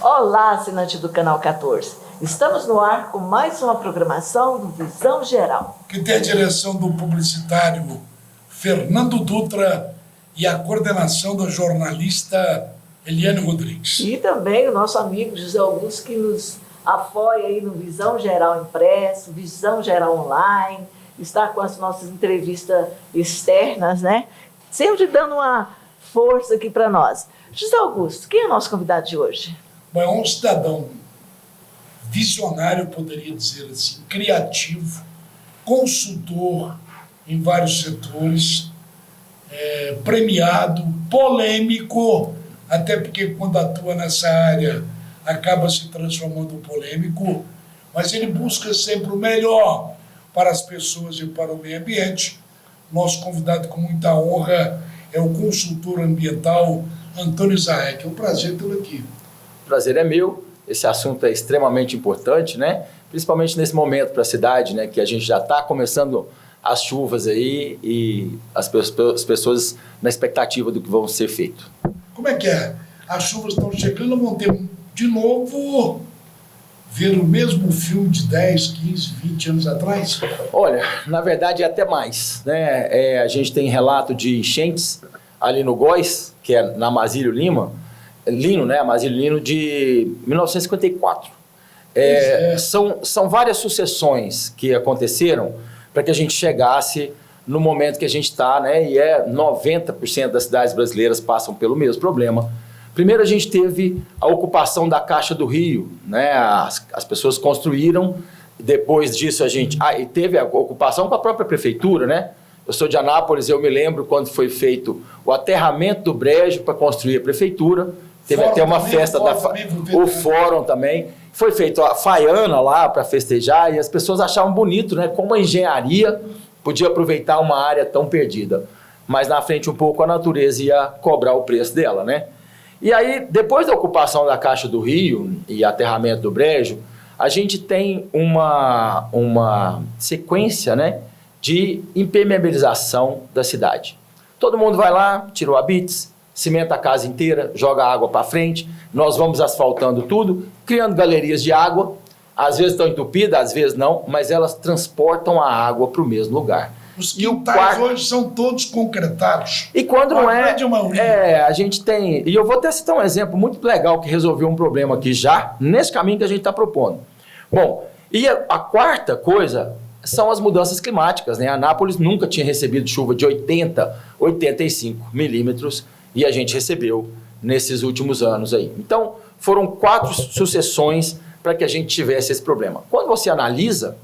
Olá, assinante do Canal 14. Estamos no ar com mais uma programação do Visão Geral. Que tem a direção do publicitário Fernando Dutra e a coordenação da jornalista Eliane Rodrigues. E também o nosso amigo José Augusto, que nos apoia aí no Visão Geral Impresso, Visão Geral Online, está com as nossas entrevistas externas, né? Sempre dando uma força aqui para nós. José Augusto, quem é o nosso convidado de hoje? Bom, é um cidadão visionário, poderia dizer assim, criativo, consultor em vários setores, premiado, polêmico, até porque quando atua nessa área acaba se transformando em polêmico, mas ele busca sempre o melhor para as pessoas e para o meio ambiente. Nosso convidado com muita honra é o consultor ambiental Antônio Zaek. É um prazer tê-lo aqui. O prazer é meu. Esse assunto é extremamente importante, né? Principalmente nesse momento para a cidade, né? Que a gente já está começando as chuvas aí e as pessoas na expectativa do que vão ser feito. Como é que é? As chuvas estão chegando, vão ter de novo ver o mesmo filme de 10, 15, 20 anos atrás? Olha, na verdade é até mais, né? A gente tem relato de enchentes ali no Góis, que é na Masílio Lino, né? Masílio Lino de 1954. São várias sucessões que aconteceram para que a gente chegasse no momento que a gente está, né? E 90% das cidades brasileiras passam pelo mesmo problema. Primeiro a gente teve a ocupação da Caixa do Rio, né? As pessoas construíram, depois disso a gente... e teve a ocupação com a própria prefeitura, né? Eu sou de Anápolis, eu me lembro quando foi feito o aterramento do brejo para construir a prefeitura. Teve até uma festa, o fórum também. Foi feito a faiana lá para festejar e as pessoas achavam bonito, né? Como a engenharia podia aproveitar uma área tão perdida. Mas na frente um pouco a natureza ia cobrar o preço dela, né? E aí, depois da ocupação da Caixa do Rio e aterramento do brejo, a gente tem uma sequência, né, de impermeabilização da cidade. Todo mundo vai lá, tira o habites, cimenta a casa inteira, joga água para frente, nós vamos asfaltando tudo, criando galerias de água, às vezes estão entupidas, às vezes não, mas elas transportam a água para o mesmo lugar. Os quintais hoje são todos concretados. E quando não a gente tem... E eu vou até citar um exemplo muito legal que resolveu um problema aqui já, nesse caminho que a gente está propondo. Bom, e a quarta coisa são as mudanças climáticas, né? Anápolis nunca tinha recebido chuva de 80, 85 milímetros e a gente recebeu nesses últimos anos aí. Então, foram 4 sucessões para que a gente tivesse esse problema. Quando você analisa,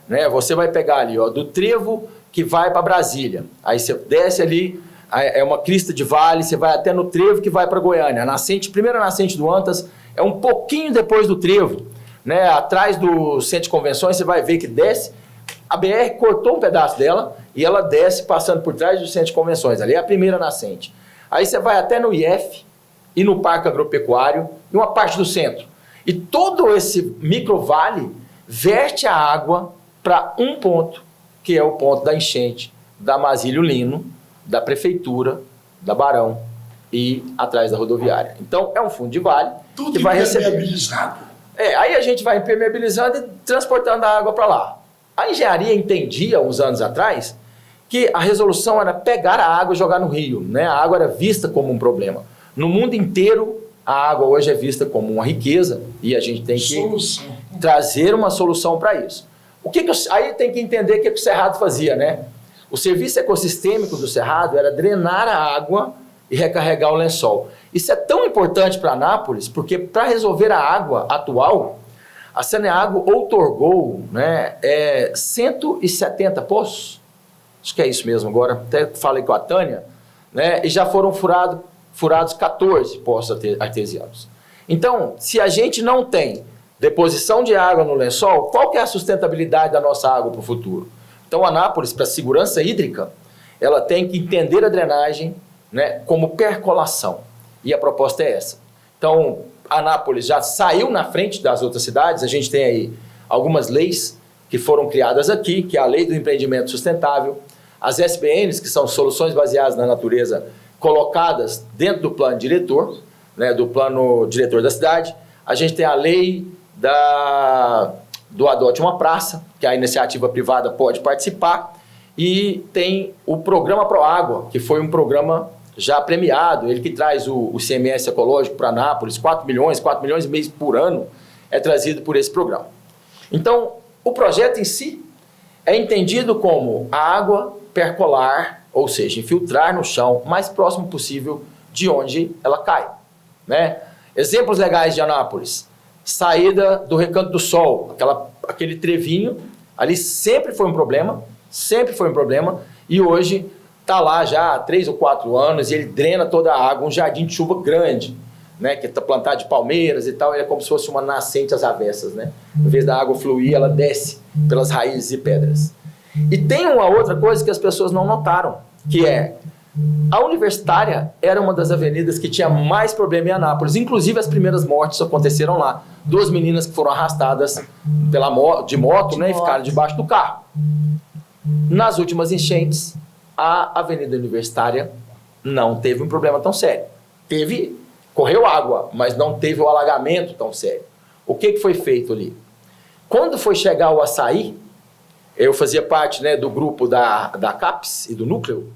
né, você vai pegar ali, ó, do trevo que vai para Brasília. Aí você desce ali, é uma crista de vale, você vai até no trevo que vai para Goiânia. A primeira nascente do Antas é um pouquinho depois do trevo, né? Atrás do centro de convenções, você vai ver que desce. A BR cortou um pedaço dela e ela desce passando por trás do centro de convenções. Ali é a primeira nascente. Aí você vai até no IF e no Parque Agropecuário e uma parte do centro. E todo esse microvale verte a água para um ponto, que é o ponto da enchente da Masílio Lino, da Prefeitura, da Barão e atrás da rodoviária. Então, é um fundo de vale que vai receber. Impermeabilizado. Aí a gente vai impermeabilizando e transportando a água para lá. A engenharia entendia, uns anos atrás, que a resolução era pegar a água e jogar no rio, né? A água era vista como um problema. No mundo inteiro, a água hoje é vista como uma riqueza e a gente tem que trazer uma solução para isso. Aí tem que entender o que o Cerrado fazia, né? O serviço ecossistêmico do Cerrado era drenar a água e recarregar o lençol. Isso é tão importante para Anápolis, porque para resolver a água atual, a Saneago outorgou, né, 170 poços, acho que é isso mesmo, agora até falei com a Tânia, né, e já foram furados 14 poços artesianos. Então, se a gente não tem deposição de água no lençol, qual que é a sustentabilidade da nossa água para o futuro? Então, Anápolis, para a segurança hídrica, ela tem que entender a drenagem, né, como percolação. E a proposta é essa. Então, Anápolis já saiu na frente das outras cidades, a gente tem aí algumas leis que foram criadas aqui, que é a Lei do Empreendimento Sustentável, as SBNs, que são soluções baseadas na natureza, colocadas dentro do plano diretor, né, do plano diretor da cidade, a gente tem a lei do Adote uma Praça, que a iniciativa privada pode participar, e tem o Programa Proágua, que foi um programa já premiado, ele que traz o ICMS ecológico para Anápolis, 4 milhões e meio por ano é trazido por esse programa. Então, o projeto em si é entendido como a água percolar, ou seja, infiltrar no chão o mais próximo possível de onde ela cai, né? Exemplos legais de Anápolis: saída do Recanto do Sol, aquele trevinho, ali sempre foi um problema, e hoje está lá já há 3 ou 4 anos e ele drena toda a água, um jardim de chuva grande, né, que está plantado de palmeiras e tal, ele é como se fosse uma nascente às avessas, né? Em vez da água fluir, ela desce pelas raízes e pedras. E tem uma outra coisa que as pessoas não notaram, que é a Universitária era uma das avenidas que tinha mais problema em Anápolis. Inclusive, as primeiras mortes aconteceram lá. 2 meninas que foram arrastadas de moto, né, e ficaram debaixo do carro. Nas últimas enchentes, a Avenida Universitária não teve um problema tão sério. Correu água, mas não teve o alagamento tão sério. O que foi feito ali? Quando foi chegar o açaí, eu fazia parte, né, do grupo da CAPES e do Núcleo.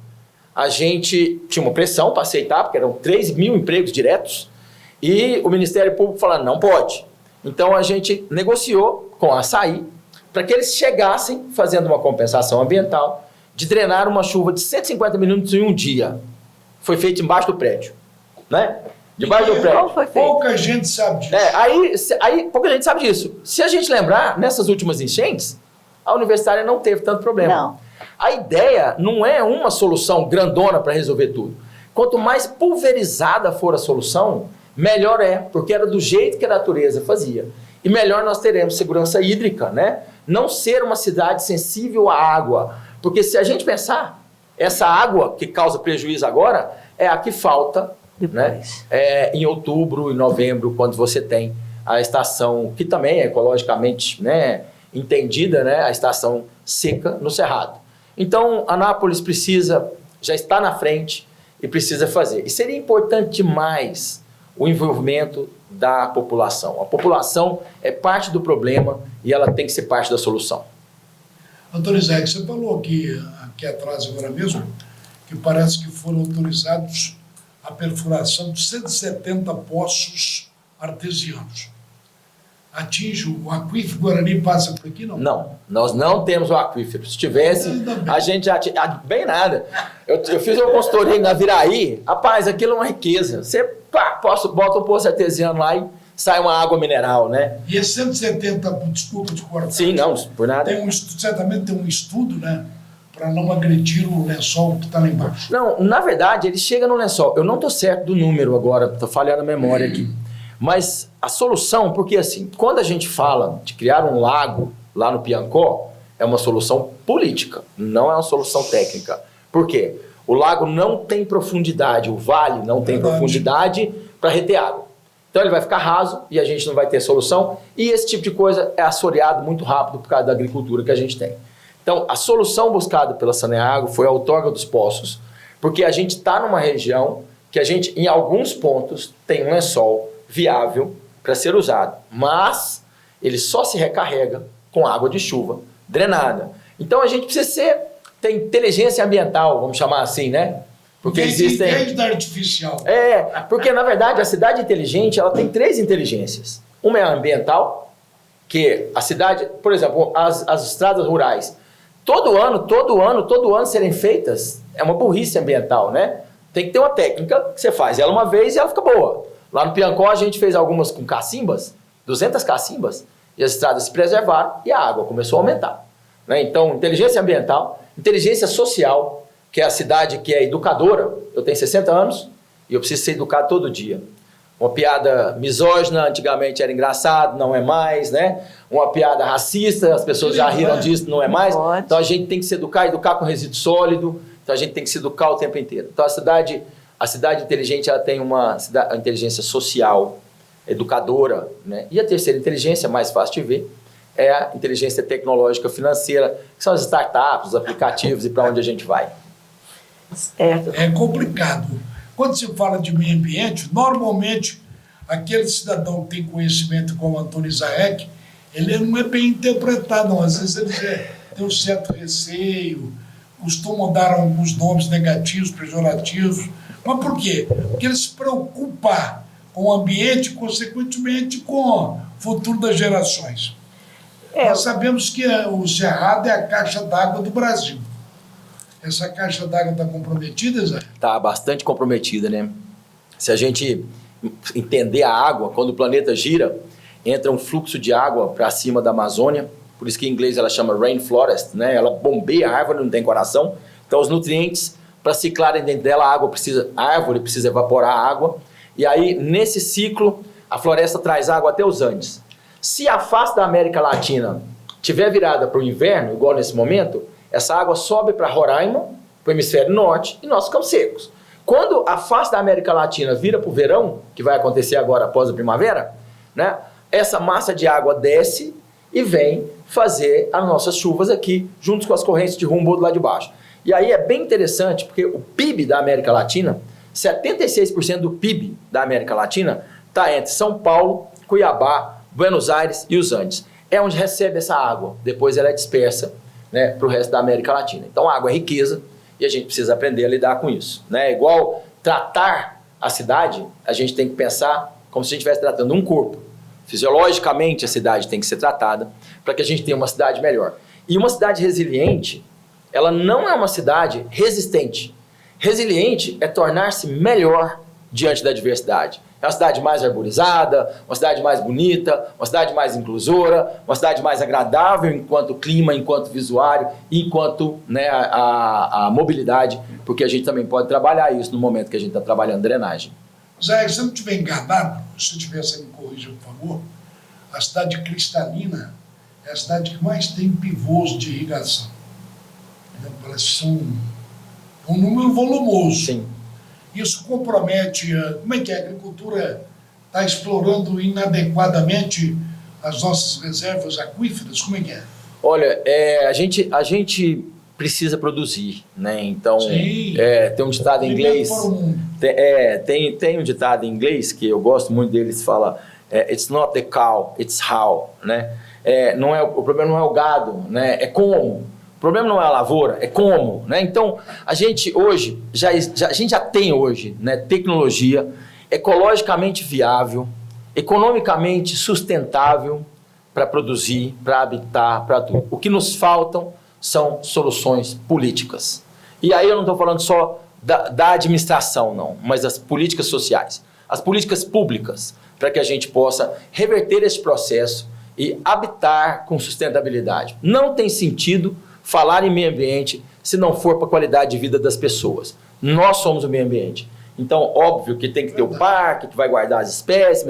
A gente tinha uma pressão para aceitar, porque eram 3 mil empregos diretos, e o Ministério Público falando, não pode. Então a gente negociou com a Açaí para que eles chegassem fazendo uma compensação ambiental de drenar uma chuva de 150 minutos em um dia. Foi feito embaixo do prédio, né? Debaixo do prédio. Foi feito? Pouca gente sabe disso. Aí pouca gente sabe disso. Se a gente lembrar, nessas últimas enchentes, a Universitária não teve tanto problema. Não. A ideia não é uma solução grandona para resolver tudo. Quanto mais pulverizada for a solução, melhor é, porque era do jeito que a natureza fazia. E melhor nós teremos segurança hídrica, né? Não ser uma cidade sensível à água. Porque se a gente pensar, essa água que causa prejuízo agora é a que falta, né? Em outubro e novembro, quando você tem a estação, que também é ecologicamente, né, entendida, né, a estação seca no Cerrado. Então, Anápolis já está na frente e precisa fazer. E seria importante demais o envolvimento da população. A população é parte do problema e ela tem que ser parte da solução. Antônio Zé, você falou aqui atrás agora mesmo, que parece que foram autorizados a perfuração de 170 poços artesianos. Atinge o aquífero Guarani, passa por aqui, não? Não, nós não temos o aquífero. Se tivesse, a gente já tinha... Bem nada. Eu fiz uma consultoria em Naviraí, rapaz, aquilo é uma riqueza. Você bota um poço artesiano lá e sai uma água mineral, né? E esse 170, desculpa de cortar. Sim, não, por nada. Certamente tem um estudo, né? Para não agredir o lençol que está lá embaixo. Não, na verdade, ele chega no lençol. Eu não estou certo do número agora, estou falhando a memória aqui. Mas a solução, porque assim, quando a gente fala de criar um lago lá no Piancó, é uma solução política, não é uma solução técnica. Por quê? O lago não tem profundidade, o vale não tem profundidade para reter água. Então ele vai ficar raso e a gente não vai ter solução. E esse tipo de coisa é assoreado muito rápido por causa da agricultura que a gente tem. Então a solução buscada pela Saneago foi a outorga dos poços, porque a gente está numa região que a gente, em alguns pontos, tem um lençol viável para ser usado, mas ele só se recarrega com água de chuva drenada. Então a gente precisa ter inteligência ambiental, vamos chamar assim, né? Porque existem... artificial. Porque na verdade a cidade inteligente, ela tem 3 inteligências. Uma é a ambiental, que a cidade, por exemplo, as estradas rurais, todo ano serem feitas, é uma burrice ambiental, né? Tem que ter uma técnica que você faz ela uma vez e ela fica boa. Lá no Piancó a gente fez algumas com cacimbas, 200 cacimbas, e as estradas se preservaram e a água começou a aumentar, né? Então, inteligência ambiental, inteligência social, que é a cidade que é educadora. Eu tenho 60 anos e eu preciso ser educado todo dia. Uma piada misógina, antigamente era engraçado, não é mais, né? Uma piada racista, as pessoas já riram disso, não é mais. Então a gente tem que se educar com resíduo sólido, então a gente tem que se educar o tempo inteiro. Então a cidade inteligente, ela tem uma inteligência social, educadora, né? E a terceira inteligência, mais fácil de ver, é a inteligência tecnológica financeira, que são as startups, os aplicativos e para onde a gente vai. Certo. É complicado. Quando se fala de meio ambiente, normalmente aquele cidadão que tem conhecimento como Antônio Isaek, ele não é bem interpretado, não. Às vezes ele tem um certo receio, costumam dar alguns nomes negativos, pejorativos. Mas por quê? Porque ele se preocupa com o ambiente e, consequentemente, com o futuro das gerações. Nós sabemos que o Cerrado é a caixa d'água do Brasil. Essa caixa d'água está comprometida, Zé? Está bastante comprometida, né? Se a gente entender a água, quando o planeta gira, entra um fluxo de água para cima da Amazônia, por isso que em inglês ela chama rainforest, né? Ela bombeia a árvore, não tem coração. Então os nutrientes, para ciclarem dentro dela, a árvore precisa evaporar a água. E aí, nesse ciclo, a floresta traz água até os Andes. Se a face da América Latina tiver virada para o inverno, igual nesse momento, essa água sobe para Roraima, para o hemisfério norte, e nós ficamos secos. Quando a face da América Latina vira para o verão, que vai acontecer agora após a primavera, né, essa massa de água desce e vem fazer as nossas chuvas aqui, juntos com as correntes de Humboldt lá de baixo. E aí é bem interessante, porque o PIB da América Latina, 76% do PIB da América Latina está entre São Paulo, Cuiabá, Buenos Aires e os Andes. É onde recebe essa água, depois ela é dispersa, né, para o resto da América Latina. Então a água é riqueza e a gente precisa aprender a lidar com isso, né? Igual tratar a cidade, a gente tem que pensar como se a gente estivesse tratando um corpo. Fisiologicamente a cidade tem que ser tratada para que a gente tenha uma cidade melhor. E uma cidade resiliente, ela não é uma cidade resistente. Resiliente é tornar-se melhor diante da adversidade. É uma cidade mais arborizada, uma cidade mais bonita, uma cidade mais inclusora, uma cidade mais agradável enquanto clima, enquanto visuário, enquanto, né, a mobilidade, porque a gente também pode trabalhar isso no momento que a gente está trabalhando drenagem. Zé, se eu não estiver enganado, se eu tiver, você me corrija, por favor, a cidade cristalina é a cidade que mais tem pivôs de irrigação. Parece que são um número volumoso. Sim. Isso compromete, como é que a agricultura está explorando inadequadamente as nossas reservas aquíferas? Como é que é? Olha, a gente precisa produzir, né? Então, tem um ditado em inglês, tem um ditado em inglês que eu gosto muito deles, fala, it's not the cow, it's how, né? O problema não é o gado, né? É como. O problema não é a lavoura, é como, né? Então, a gente hoje, a gente já tem hoje, né, tecnologia ecologicamente viável, economicamente sustentável para produzir, para habitar, para tudo. O que nos faltam são soluções políticas. E aí eu não estou falando só da administração, não, mas das políticas sociais, as políticas públicas, para que a gente possa reverter esse processo e habitar com sustentabilidade. Não tem sentido falar em meio ambiente se não for para a qualidade de vida das pessoas. Nós somos o meio ambiente. Então, óbvio que tem que ter o parque, que vai guardar as espécies,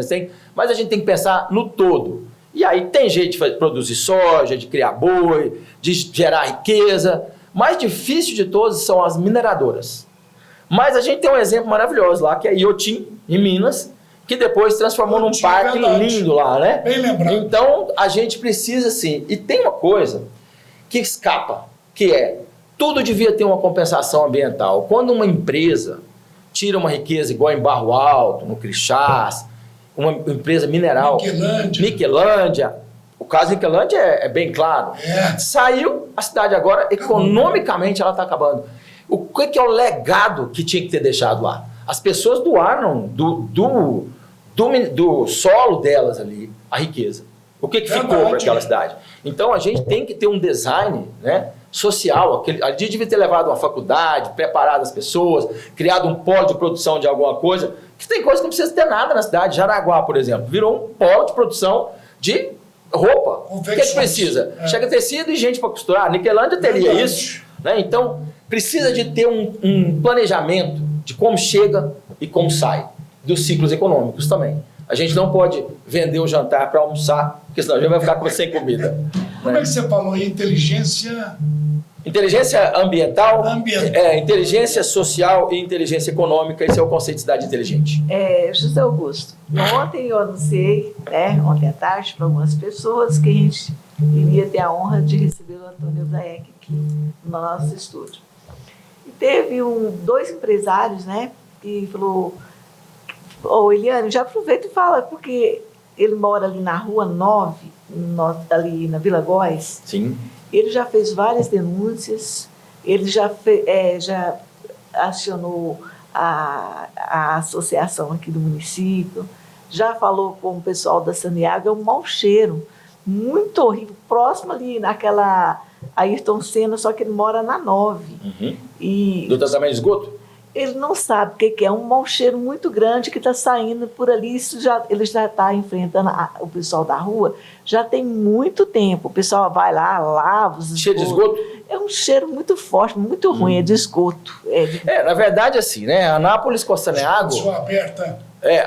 mas a gente tem que pensar no todo. E aí tem jeito de produzir soja, de criar boi, de gerar riqueza. Mais difícil de todos são as mineradoras. Mas a gente tem um exemplo maravilhoso lá, que é Iotim, em Minas, que depois se transformou num parque lindo lá, né? Bem lembrado. Então, a gente precisa, sim. E tem uma coisa que escapa, que tudo devia ter uma compensação ambiental. Quando uma empresa tira uma riqueza igual em Barro Alto, no Crixás, uma empresa mineral, Niquelândia, o caso de Niquelândia é bem claro. Saiu, a cidade agora, economicamente, ela está acabando. O que é o legado que tinha que ter deixado lá? As pessoas doaram do solo delas ali a riqueza. O que ficou para aquela cidade? Então, a gente tem que ter um design, né, social. A gente devia ter levado uma faculdade, preparado as pessoas, criado um polo de produção de alguma coisa, que tem coisa que não precisa ter nada na cidade. Jaraguá, por exemplo, virou um polo de produção de roupa. O que precisa? Chega tecido e gente para costurar. Niquelândia teria isso, né? Então, precisa de ter um planejamento de como chega e como sai, dos ciclos econômicos também. A gente não pode vender o jantar para almoçar, porque senão a gente vai ficar sem comida. Como é que você falou aí? Inteligência ambiental, inteligência social e inteligência econômica. Esse é o conceito de cidade inteligente. José Augusto, ontem eu anunciei, ontem à tarde, para algumas pessoas, que a gente iria ter a honra de receber o Antônio Isaek aqui no nosso estúdio. E teve dois empresários, né, que Ô, Eliane, já aproveita e fala, porque ele mora ali na Rua 9, ali na Vila Góes. Sim. Ele já fez várias denúncias, ele já acionou a associação aqui do município, já falou com o pessoal da Saneago, é um mau cheiro, muito horrível, próximo ali naquela Ayrton Senna, só que ele mora na 9. Do tratamento de esgoto? Ele não sabe o que é, um mau cheiro muito grande que está saindo por ali. Ele já está enfrentando o pessoal da rua já tem muito tempo. O pessoal vai lá, lava os esgotos. Cheiro de esgoto? É um cheiro muito forte, muito ruim, é de esgoto. Na verdade, assim, né? Anápolis com a Saneago...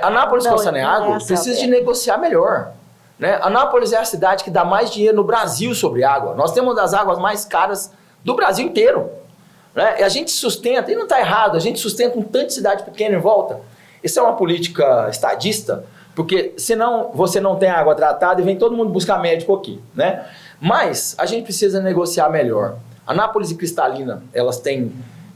Anápolis com a Saneago precisa de negociar melhor. Né? Anápolis é a cidade que dá mais dinheiro no Brasil sobre água. Nós temos uma das águas mais caras do Brasil inteiro. Né? E a gente sustenta, e não está errado, a gente sustenta um tanto de cidade pequena em volta. Isso é uma política estadista, porque senão você não tem água tratada e vem todo mundo buscar médico aqui. Né? Mas a gente precisa negociar melhor. Anápolis e Cristalina, elas têm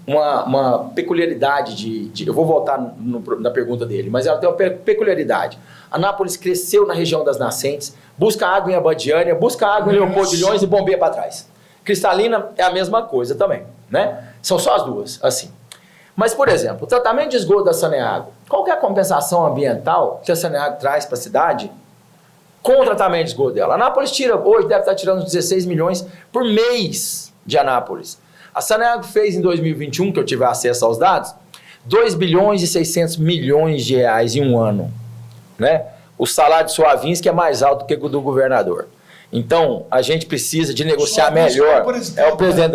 uma peculiaridade eu vou voltar na pergunta dele, mas ela tem uma peculiaridade. Anápolis cresceu na região das nascentes, busca água em Abadiânia, busca água em Leopoldo de Lyões e bombeia para trás. Cristalina é a mesma coisa também, né? São só as duas, assim. Mas, por exemplo, o tratamento de esgoto da Saneago, qual que é a compensação ambiental que a Saneago traz para a cidade com o tratamento de esgoto dela? Anápolis hoje deve estar tirando 16 milhões por mês de Anápolis. A Saneago fez em 2021, que eu tive acesso aos dados, 2 bilhões e 600 milhões de reais em um ano. Né? O salário de Suavinski é mais alto que o do governador. Então, a gente precisa de negociar melhor. É o presidente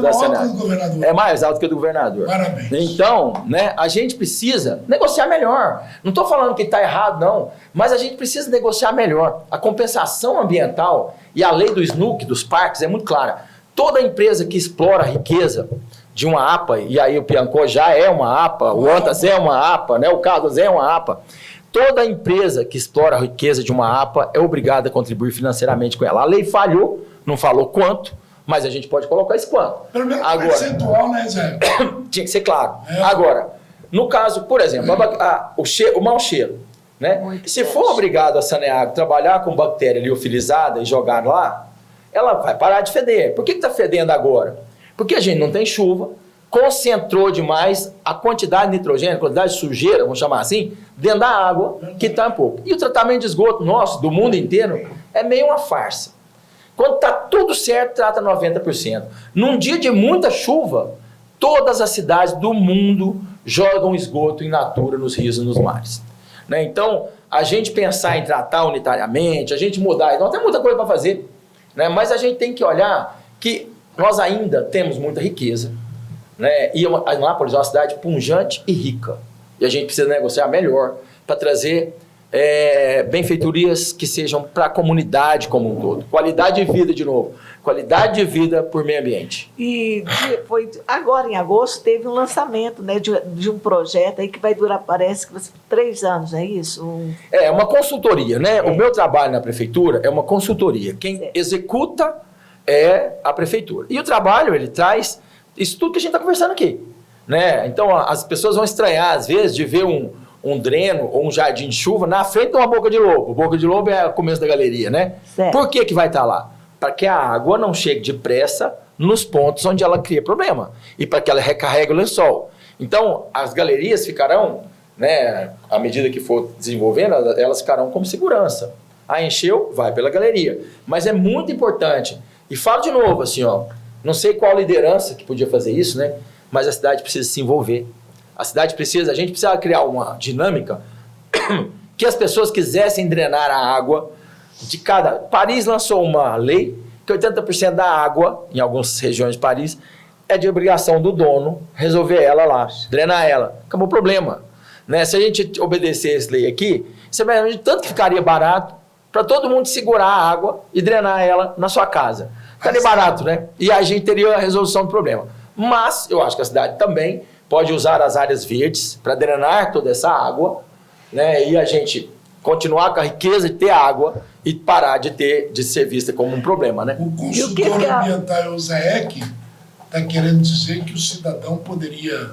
da Saneago. É mais alto que o do governador. Parabéns. Então, né, a gente precisa negociar melhor. Não estou falando que está errado, não. Mas a gente precisa negociar melhor. A compensação ambiental e a lei do SNUC, dos parques, é muito clara. Toda empresa que explora a riqueza de uma APA, e aí o Piancó já é uma APA, o Antas é uma APA, né, o Carlos é uma APA. Toda empresa que explora a riqueza de uma APA é obrigada a contribuir financeiramente com ela. A lei falhou, não falou quanto, mas a gente pode colocar esse quanto. Pelo menos percentual, né, Zé? Tinha que ser claro. Agora, no caso, por exemplo, o mau cheiro. Né? Se for obrigado a Saneago trabalhar com bactéria liofilizada e jogar lá, ela vai parar de feder. Por que está fedendo agora? Porque a gente não tem chuva, concentrou demais a quantidade de nitrogênio, a quantidade de sujeira, vamos chamar assim, dentro da água, que está um pouco. E o tratamento de esgoto nosso, do mundo inteiro, é meio uma farsa. Quando está tudo certo, trata 90%. Num dia de muita chuva, todas as cidades do mundo jogam esgoto in natura nos rios e nos mares. Né? Então, a gente pensar em tratar unitariamente, a gente mudar, nós temos muita coisa para fazer, né? Mas a gente tem que olhar que nós ainda temos muita riqueza, né? E Anápolis é uma cidade pujante e rica. E a gente precisa negociar melhor para trazer benfeitorias que sejam para a comunidade como um todo. Qualidade de vida, de novo. Qualidade de vida por meio ambiente. E foi agora, em agosto, teve um lançamento, né, de um projeto aí que vai durar, parece que 3 anos, é isso? É uma consultoria, né? O meu trabalho na prefeitura é uma consultoria. Quem executa é a prefeitura. E o trabalho, ele traz isso tudo que a gente está conversando aqui. Né? Então, as pessoas vão estranhar, às vezes, de ver um dreno ou um jardim de chuva na frente de uma boca de lobo. Boca de lobo é o começo da galeria, né? Certo. Por que vai estar lá? Para que a água não chegue depressa nos pontos onde ela cria problema e para que ela recarregue o lençol. Então, as galerias ficarão, né, à medida que for desenvolvendo, elas ficarão como segurança. Encheu, vai pela galeria. Mas é muito importante. E falo de novo, assim, ó, não sei qual liderança que podia fazer isso, né? Mas a cidade precisa se envolver. A gente precisa criar uma dinâmica que as pessoas quisessem drenar a água de cada... Paris lançou uma lei que 80% da água, em algumas regiões de Paris, é de obrigação do dono resolver ela lá, drenar ela. Acabou o problema. Né? Se a gente obedecer essa lei aqui, você vai ver tanto que ficaria barato para todo mundo segurar a água e drenar ela na sua casa. Ficaria barato, né? E a gente teria a resolução do problema. Mas eu acho que a cidade também pode usar as áreas verdes para drenar toda essa água, né? E a gente continuar com a riqueza de ter água e parar de ser vista como um problema, né? O consultor ambiental, o ZAEC, está querendo dizer que o cidadão poderia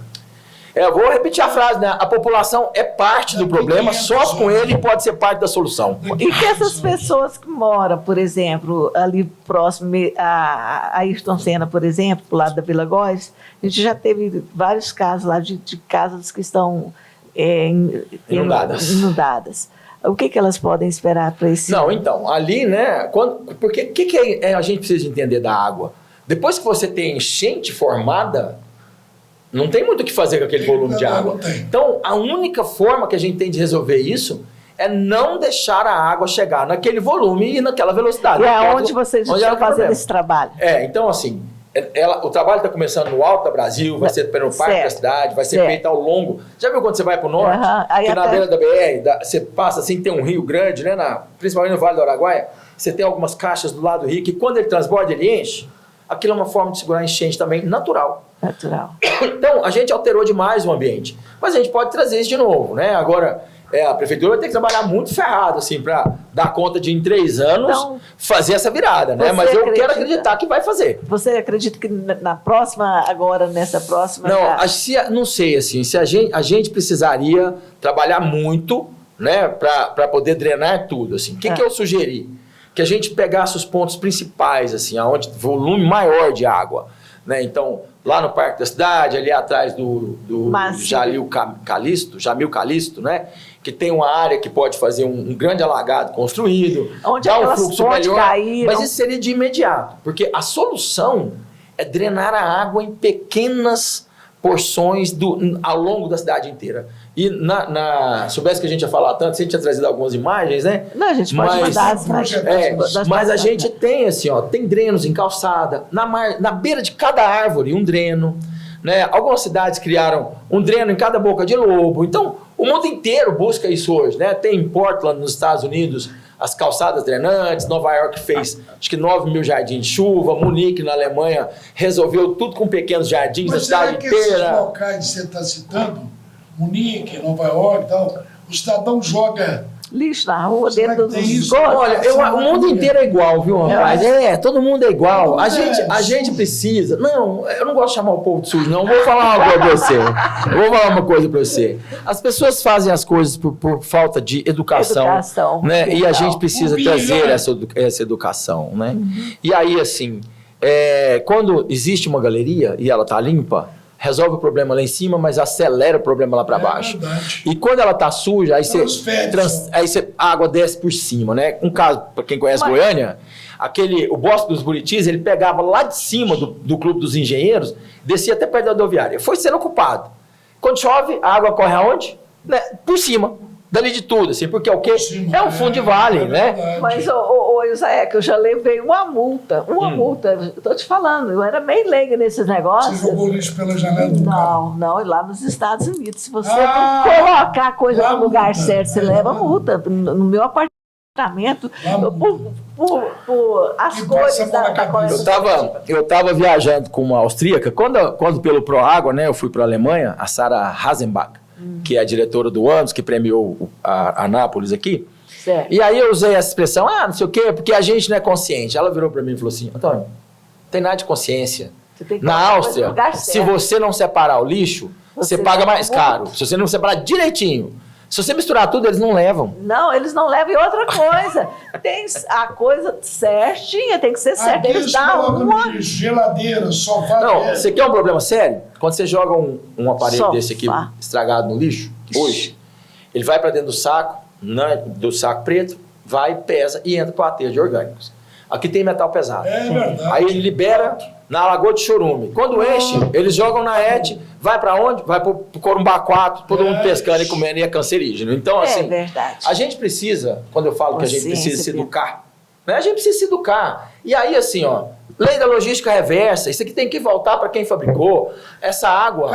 Eu vou repetir a frase, né? A população é parte do problema, sofre com ele e pode ser parte da solução. E que essas pessoas que moram, por exemplo, ali próximo a Ayrton Senna, por exemplo, pro lado da Vila Góes, a gente já teve vários casos lá de casas que estão inundadas. O que elas podem esperar para esse Não, ano? então, ali, né? Porque o que a gente precisa entender da água? Depois que você tem enchente formada, não tem muito o que fazer com aquele volume de água. Então, a única forma que a gente tem de resolver isso é não deixar a água chegar naquele volume e naquela velocidade. E é onde vocês estão fazendo esse trabalho? Então, assim, o trabalho está começando no Alto da Brasil, vai ser pelo Parque da Cidade, vai ser feito ao longo. Já viu quando você vai para o norte? Que na beira da BR, você passa assim, tem um rio grande, né? Principalmente no Vale do Araguaia, você tem algumas caixas do lado do rio que quando ele transborda, ele enche. Aquilo é uma forma de segurar a enchente também natural. Então, a gente alterou demais o ambiente. Mas a gente pode trazer isso de novo, né? Agora, a prefeitura vai ter que trabalhar muito ferrado, assim, para dar conta de, em 3 anos, fazer essa virada, né? Mas eu quero acreditar que vai fazer. Você acredita que na próxima, agora, nessa próxima... Não, não sei, assim, se a gente precisaria trabalhar muito, né, para poder drenar tudo, assim. O que eu sugeri? Que a gente pegasse os pontos principais, assim, aonde volume maior de água, né? Então, lá no Parque da Cidade, ali atrás do Jamil Calisto, né? Que tem uma área que pode fazer um grande alagado construído, onde dá um fluxo melhor, caíram. mas isso seria de imediato, porque a solução é drenar a água em pequenas porções ao longo da cidade inteira. E soubesse que a gente ia falar tanto, se a gente tinha trazido algumas imagens, né? Não, a gente pode mandar as imagens. Mas a gente tem assim, ó, tem drenos em calçada, na beira de cada árvore um dreno, né? Algumas cidades criaram um dreno em cada boca de lobo. Então, o mundo inteiro busca isso hoje, né? Tem em Portland, nos Estados Unidos, as calçadas drenantes. Nova York fez, acho que 9 mil jardins de chuva. Munique, na Alemanha, resolveu tudo com pequenos jardins na cidade inteira. Mas será que esses locais que você está citando, Munique, Nova York e tal, o cidadão joga lixo na rua, dentro dos esgotos? Olha, o mundo inteiro é igual, viu, rapaz? Todo mundo é igual. A gente precisa... Não, eu não gosto de chamar o povo de sujo, não. Vou falar uma coisa pra você. As pessoas fazem as coisas por falta de educação, né? E a gente precisa trazer essa educação, né? E aí, assim, quando existe uma galeria e ela tá limpa, resolve o problema lá em cima, mas acelera o problema lá para baixo. E quando ela tá suja, aí a água desce por cima, né? Um caso, para quem conhece Goiânia, o Bosque dos Buritis, ele pegava lá de cima do Clube dos Engenheiros, descia até perto da rodoviária. Foi sendo ocupado. Quando chove, a água corre aonde? Né? Por cima. Dali de tudo, assim, porque o quê? É um fundo de vale, né? Mas, Isaé, que eu já levei uma multa, eu tô te falando, eu era meio leiga nesses negócios. Você jogou lixo pela janela do carro? Não, lá nos Estados Unidos, se você colocar a coisa no lugar certo, você leva multa. No meu apartamento, por as cores da coleta. Eu tava viajando com uma austríaca, quando pelo ProAgua, né, eu fui para a Alemanha, a Sarah Hasenbach, que é a diretora do AMS, que premiou a Anápolis aqui. Certo. E aí eu usei essa expressão, não sei o quê, porque a gente não é consciente. Ela virou para mim e falou assim, Antônio, não tem nada de consciência. Na Áustria, se você não separar o lixo, você paga mais caro. Se você não separar direitinho. Se você misturar tudo, eles não levam. Não, eles não levam. E outra coisa, tem a coisa certinha, tem que ser certa. Eles dão uma geladeira, sofá. Não, você quer um problema sério? Quando você joga um aparelho desse aqui estragado no lixo, hoje, ele vai para dentro do saco preto, vai, pesa e entra para o aterro de orgânicos. Aqui tem metal pesado. É verdade. Aí ele libera na Lagoa de Chorume. Quando enche, eles jogam na ET, vai para onde? Vai para o Corumbá 4, todo mundo pescando e comendo e é cancerígeno. Então, assim, a gente precisa, quando eu falo que a gente precisa se educar, né? A gente precisa se educar. E aí, assim, ó, lei da logística reversa, isso aqui tem que voltar para quem fabricou. Essa água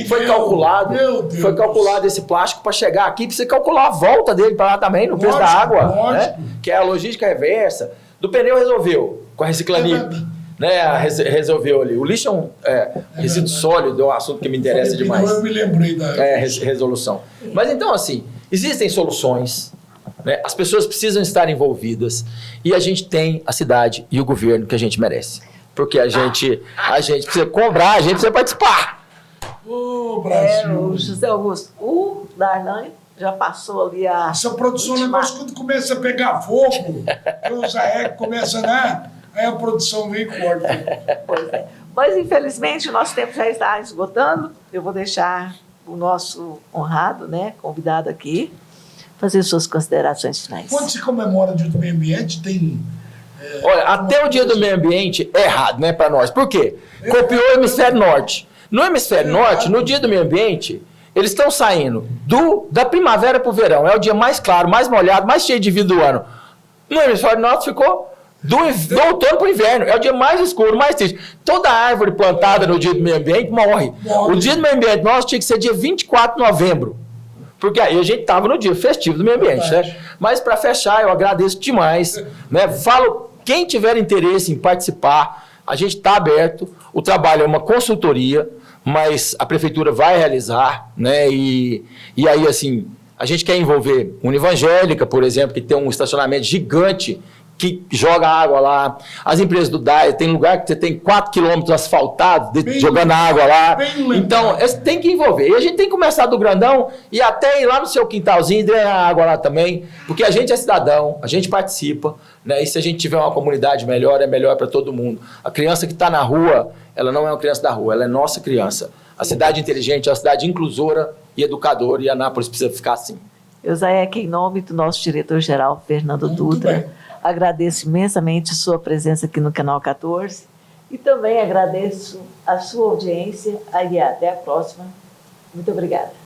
foi calculado esse plástico para chegar aqui, precisa calcular a volta dele para lá também, no preço da água, né? Que é a logística reversa. Do pneu resolveu, com a Reciclanip. Né, resolveu ali. O lixo é um resíduo sólido, é um assunto que me interessa demais. Eu me lembrei da resolução. Mas então, assim, existem soluções, né? As pessoas precisam estar envolvidas e a gente tem a cidade e o governo que a gente merece. Porque a gente precisa cobrar, a gente precisa participar. Ô, Brasil! O José Augusto, o Darlan já passou ali a... Essa produção é um negócio quando começa a pegar fogo, o Zaek começa, né? Aí a produção vem e corta. Pois é. Mas, infelizmente, o nosso tempo já está esgotando. Eu vou deixar o nosso honrado, né, convidado aqui, fazer suas considerações finais. Quando se comemora o Dia do Meio Ambiente, tem... Olha, até o Dia do Meio Ambiente é errado, né, para nós. Por quê? Copiou o Hemisfério Norte. No Hemisfério Norte, no Dia do Meio Ambiente, eles estão saindo da primavera para o verão. É o dia mais claro, mais molhado, mais cheio de vida do ano. No Hemisfério Norte ficou do outono para o inverno. É o dia mais escuro, mais triste. Toda árvore plantada no Dia do Meio Ambiente morre. O Dia do Meio Ambiente nosso tinha que ser dia 24 de novembro. Porque aí a gente estava no dia festivo do meio ambiente, né? Mas para fechar, eu agradeço demais, né? Falo, quem tiver interesse em participar, a gente está aberto. O trabalho é uma consultoria, mas a prefeitura vai realizar, né? E aí, assim, a gente quer envolver Univangélica, por exemplo, que tem um estacionamento gigante que joga água lá. As empresas do DAE, tem lugar que você tem 4 quilômetros asfaltados, jogando água lá. Então, tem que envolver. E a gente tem que começar do grandão e até ir lá no seu quintalzinho e drenar água lá também, porque a gente é cidadão, a gente participa, né? E se a gente tiver uma comunidade melhor, é melhor para todo mundo. A criança que está na rua, ela não é uma criança da rua, ela é nossa criança. A cidade inteligente é uma cidade inclusora e educadora, e a Anápolis precisa ficar assim. Eusaek, em nome do nosso diretor-geral, Fernando Dutra, agradeço imensamente sua presença aqui no Canal 14 e também agradeço a sua audiência e até a próxima. Muito obrigada.